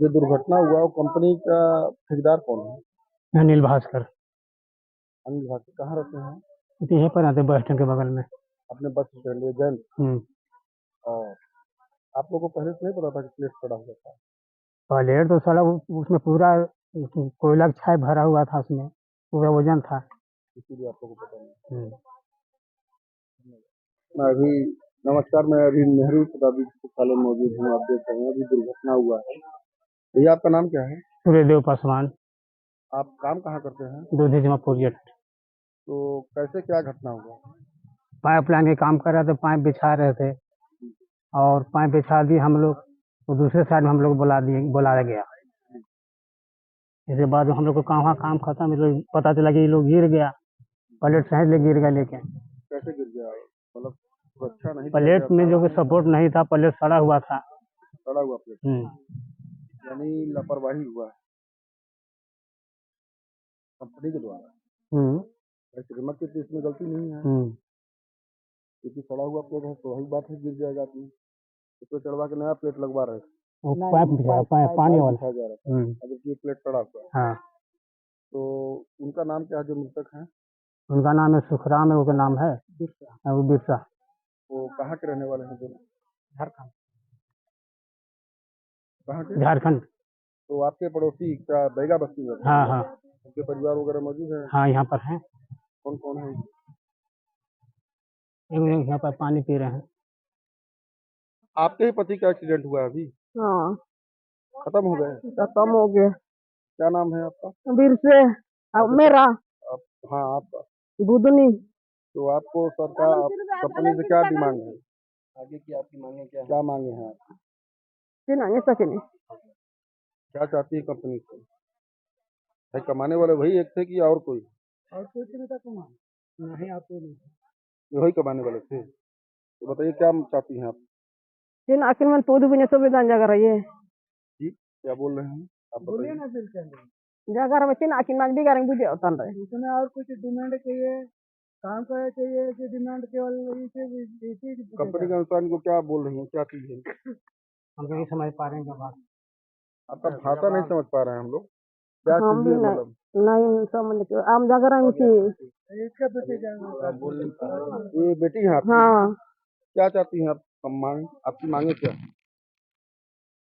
जो दुर्घटना हुआ वो कंपनी का ठेकेदार कौन है? अनिल भास्कर। अनिल भास्कर कहाँ रहते हैं? यहीं पर आते बस स्टैंड के बगल में। अपने बस स्टैंड एजेंट। हम्म। और आप लोगों को पहले से नहीं पता था कि प्लेट पड़ा हुआ था? प्लेट तो साला उसमें पूरा कोयला का छाई भरा हुआ था, उसमें पूरा वजन था। इसीलिए आप लोगों को पता नहीं। हम्म। नमस्कार, मैं अभी नेहरू शताब्दी पुस्तकालय में मौजूद हूँ। आप देख रहे हैं अभी दुर्घटना हुआ है। भैया आपका नाम क्या है? सूर्यदेव पासवान, आप काम कहाँ करते हैं? दूधी जमा प्रोजेक्ट। तो कैसे क्या घटना हुआ? पाइपलाइन के काम कर रहे थे, पाइप बिछा रहे थे और पाइप बिछा दी हम लोग, तो दूसरे साइड में हम लोग बुलाया गया। इसके बाद हम लोग को वहाँ काम खत्म, लोग पता चला कि ये लोग गिर गया, प्लेट सही ले गिर गया। लेके कैसे गिर गया? मतलब सुरक्षा नहीं? प्लेट में जो सपोर्ट नहीं था, प्लेट सड़ा हुआ था। सड़ा हुआ प्लेट, यानी लापरवाही हुआ है कंपनी के द्वारा। श्रीमत की इसमें गलती नहीं है, क्योंकि सड़ा हुआ प्लेट है तो वही बात है, गिर जाएगा आदमी। इसको चढ़वा के नया प्लेट लगवा रहे थे, पानी वाला जा रहा था। अगर ये प्लेट पड़ा हुआ है। हाँ। तो उनका नाम क्या है जो मृतक है? उनका नाम है सुखराम है, वो का नाम है वो बिरसा। वो कहाँ के रहने वाले हैं दोनों? झारखंड। कहाँ के? झारखंड। तो आपके पड़ोसी क्या बैगा बस्ती में? हाँ हाँ। उनके परिवार वगैरह मौजूद है? हाँ, यहाँ पर है। कौन कौन है? यहाँ पर पानी पी रहे हैं। आपके ही पति का एक्सीडेंट हुआ है अभी? हाँ, खत्म हो गए? खत्म हो गया। क्या नाम है आपका? बिरसे। अब मेरा हाँ आपका? बुधनी। तो आपको सरकार कंपनी से क्या डिमांड है? आगे की आपकी मांगे क्या है? क्या मांगे हैं आप? क्या चाहती है कंपनी से? भाई कमाने वाले वही एक थे कि और कोई? और कुछ नहीं था कमाने, नहीं आपको नहीं। वही कमाने वाले थे। तो बताइए क्या चाहती हैं आप? आखिर में तो भी संविधान जगह रही है। जी क्या बोल रहे हैं आप? बोलिए बताइए ना फिर क्या है? जगह में आखिर में भी करेंगे बुझे होता है। उसमें और कुछ डिमांड चाहिए, काम करना चाहिए कि डिमांड केवल इसी कंपनी के अनुसार इनको क्या बोल रही है, क्या चीज है? हम नहीं समझ पा रहे हैं बात। आपका भाषा नहीं समझ पा रहे हैं हम लोग। क्या हम भी चाहिए मतलब? नहीं समझ के आम जगह की। इसका तो ये बेटी है आपकी? हाँ, क्या चाहती हैं आप? मांग आपकी मांगे क्या?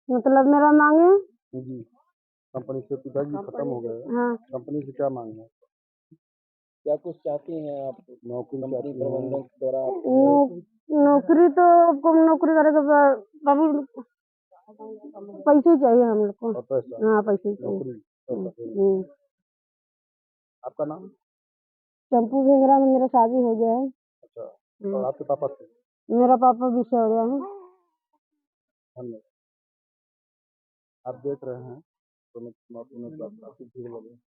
मतलब मेरा मांगे जी कंपनी से पिताजी खत्म हो गए। हाँ, कंपनी से क्या मांग है? क्या कुछ चाहती हैं आप? नौकरी कंपनी प्रबंधन द्वारा नौकरी तो नौकरी करे तो बाबू पैसे चाहिए हम लोग को। पैसा? हाँ, पैसे नौकरी चाहिए। आपका नाम? चंपू भेंगरा में मेरा शादी हो गया है। अच्छा, और आपके पापा थे? मेरा पापा भी सो गया है। धन्यवाद। आप देख रहे हैं तो काफी भीड़ लगी।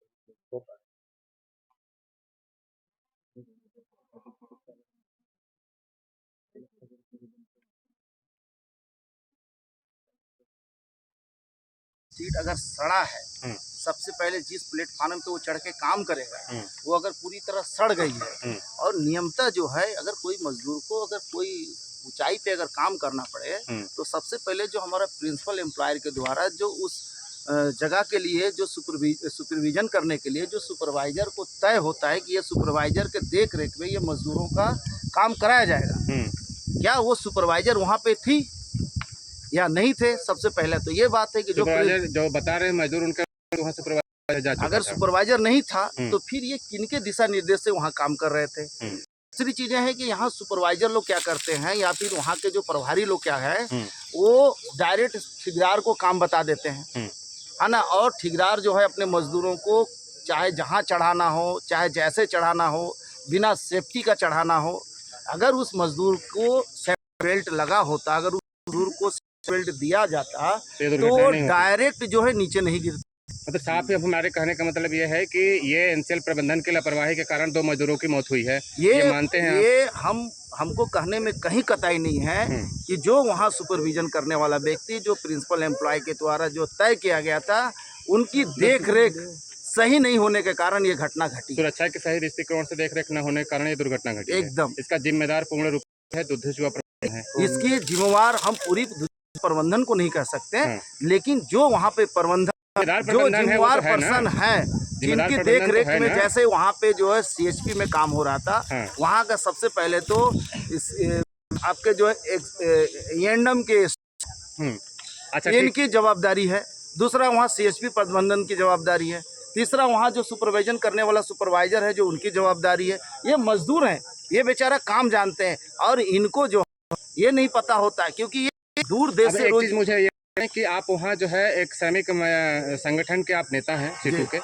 सीट अगर सड़ा है, सबसे पहले जिस प्लेटफार्म पे वो चढ़ के काम करेगा वो अगर पूरी तरह सड़ गई है, और नियमतः जो है अगर कोई मजदूर को अगर कोई ऊंचाई पे अगर काम करना पड़े तो सबसे पहले जो हमारा प्रिंसिपल एम्प्लॉयर के द्वारा जो उस जगह के लिए जो सुपरविजन करने के लिए जो सुपरवाइजर को तय होता है कि ये सुपरवाइजर के देख रेख में ये मजदूरों का काम कराया जाएगा, क्या वो सुपरवाइजर वहाँ पे थी या नहीं थे? सबसे पहले तो ये बात है कि जो बता रहे मजदूर उनका वहाँ सुपरवाइजर जा चुका अगर सुपरवाइजर नहीं था तो फिर ये किनके दिशा निर्देश से वहाँ काम कर रहे थे? दूसरी चीजें हैं कि यहाँ सुपरवाइजर लोग क्या करते हैं या फिर वहाँ के जो प्रभारी लोग क्या है वो डायरेक्ट ठेकेदार को काम बता देते हैं, है ना। और ठेकेदार जो है अपने मजदूरों को चाहे जहाँ चढ़ाना हो चाहे जैसे चढ़ाना हो बिना सेफ्टी का चढ़ाना हो, अगर उस मजदूर को बेल्ट लगा होता, अगर उस मजदूर को बेल्ट दिया जाता तो डायरेक्ट जो है नीचे नहीं गिरता। मतलब साफ ही हमारे कहने का मतलब ये है कि ये एनसीएल प्रबंधन की लापरवाही के कारण 2 मजदूरों की मौत हुई है, ये मानते हैं ये हमको कहने में कहीं कतई नहीं है कि जो वहाँ सुपरविजन करने वाला व्यक्ति जो प्रिंसिपल एम्प्लॉय के द्वारा जो तय किया गया था उनकी देख रेख सही नहीं होने के कारण ये घटना घटी। सुरक्षा के सही दृष्टिकोण से देख रेख न होने के कारण ये दुर्घटना घटी एकदम। इसका जिम्मेदार पूर्ण रूप से दूधी जुआ प्रबंधन है। इसकी जिम्मेवार हम पूरी प्रबंधन को नहीं कह सकते, लेकिन जो वहाँ पे प्रबंधन जो जिम्मेवार पर्सन है जिनकी देख रेख में, जैसे वहाँ पे जो है CHP में काम हो रहा था, वहाँ का सबसे पहले तो आपके जो है एएनएम के अच्छा, इनकी जवाबदारी है, दूसरा वहाँ CHP प्रबंधन की जवाबदारी है, तीसरा वहाँ जो सुपरवाइजन करने वाला सुपरवाइजर है जो उनकी जवाबदारी है। ये मजदूर हैं, ये बेचारा काम जानते हैं और इनको जो ये नहीं पता होता है, क्योंकि ये दूर देश से रोज। मुझे ये है कि आप वहाँ जो है एक श्रमिक संगठन के आप नेता हैं सीटू के,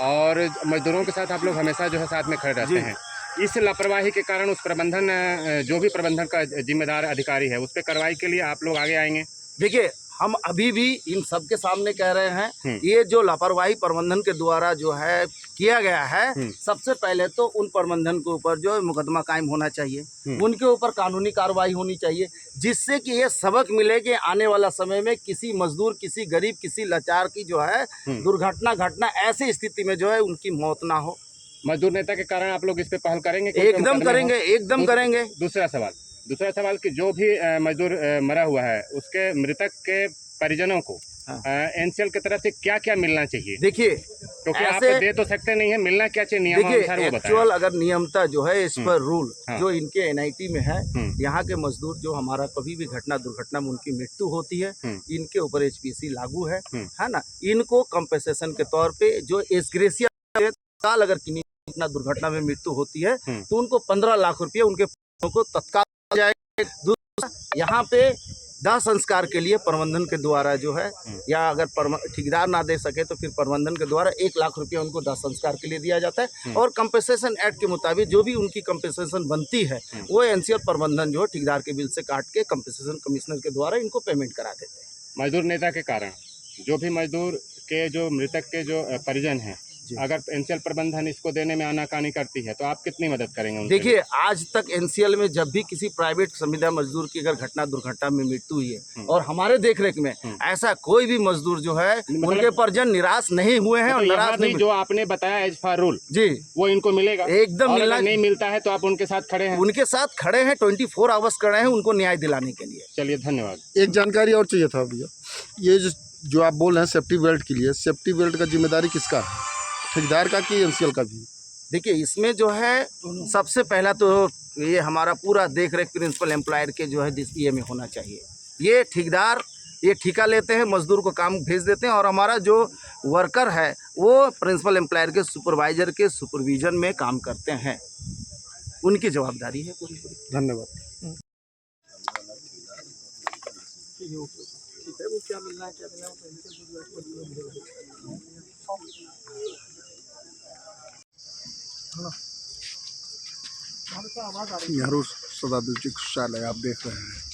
और मजदूरों के साथ आप लोग हमेशा जो है साथ में खड़े रहते हैं। इस लापरवाही के कारण उस प्रबंधन जो भी प्रबंधन का जिम्मेदार अधिकारी है उस पर कार्रवाई के लिए आप लोग आगे आएंगे? देखिए, हम अभी भी इन सब के सामने कह रहे हैं, ये जो लापरवाही प्रबंधन के द्वारा जो है किया गया है, सबसे पहले तो उन प्रबंधन के ऊपर जो है मुकदमा कायम होना चाहिए, उनके ऊपर कानूनी कार्रवाई होनी चाहिए, जिससे कि ये सबक मिले कि आने वाला समय में किसी मजदूर, किसी गरीब, किसी लाचार की जो है दुर्घटना घटना ऐसी स्थिति में जो है उनकी मौत ना हो। मजदूर नेता के कारण आप लोग इस पे पहल करेंगे? एकदम करेंगे, एकदम करेंगे। दूसरा सवाल कि जो भी मजदूर मरा हुआ है उसके मृतक के परिजनों को एनसीएल की तरफ से क्या क्या मिलना चाहिए? देखिए, क्योंकि आप दे तो सकते नहीं है, मिलना क्या चाहिए नियमानुसार वो बताएं। एक्चुअल अगर नियमता जो है इस पर रूल जो इनके NIT में है, यहाँ के मजदूर जो हमारा कभी भी घटना दुर्घटना में उनकी मृत्यु होती है, इनके ऊपर HPC लागू है ना। इनको कंपेंसेशन के तौर पे जो एसग्रेसिया साल अगर किसी घटना दुर्घटना में मृत्यु होती है तो उनको 15 लाख रुपये उनके को तत्काल जाएगा। दूसरा, यहाँ पे दाह संस्कार के लिए प्रबंधन के द्वारा जो है, या अगर ठेकेदार ना दे सके तो फिर प्रबंधन के द्वारा 1 लाख रुपया उनको दाह संस्कार के लिए दिया जाता है, और कंपेंसेशन एक्ट के मुताबिक जो भी उनकी कंपेंसेशन बनती है वो NCL प्रबंधन जो है ठेकेदार के बिल से काट के कंपेंसेशन कमिश्नर के द्वारा इनको पेमेंट करा देते हैं। मजदूर नेता के कारण जो भी मजदूर के जो मृतक के जो परिजन हैं, अगर NCL प्रबंधन इसको देने में आनाकानी करती है तो आप कितनी मदद करेंगे? देखिए, आज तक NCL में जब भी किसी प्राइवेट संविदा मजदूर की अगर घटना दुर्घटना में मृत्यु हुई है और हमारे देखरेख में ऐसा कोई भी मजदूर जो है उनके परिजन निराश नहीं हुए हैं और नाराज नहीं। जो आपने बताया एज फॉर रूल जी, वो इनको मिलेगा एकदम। मिलना नहीं मिलता है तो आप उनके साथ खड़े हैं? उनके साथ खड़े हैं, 24 आवर्स खड़े हैं उनको न्याय दिलाने के लिए। चलिए, धन्यवाद। एक जानकारी और चाहिए था भैया, ये जो आप बोल रहे हैं सेफ्टी बेल्ट के लिए, सेफ्टी बेल्ट का जिम्मेदारी किसका है, ठेकेदार का कि NCL का भी? देखिए, इसमें जो है सबसे पहला तो ये हमारा पूरा देख रेख प्रिंसिपल एम्प्लॉयर के जो है ये में होना चाहिए। ये ठेकेदार ये ठेका लेते हैं, मजदूर को काम भेज देते हैं, और हमारा जो वर्कर है वो प्रिंसिपल एम्प्लॉयर के सुपरवाइजर के सुपरविजन में काम करते हैं, उनकी जवाबदारी है पूरी। धन्यवाद। वो क्या मिलना है, क्या मिलना नेहरू सदा चिकित्सालय आप देख रहे हैं।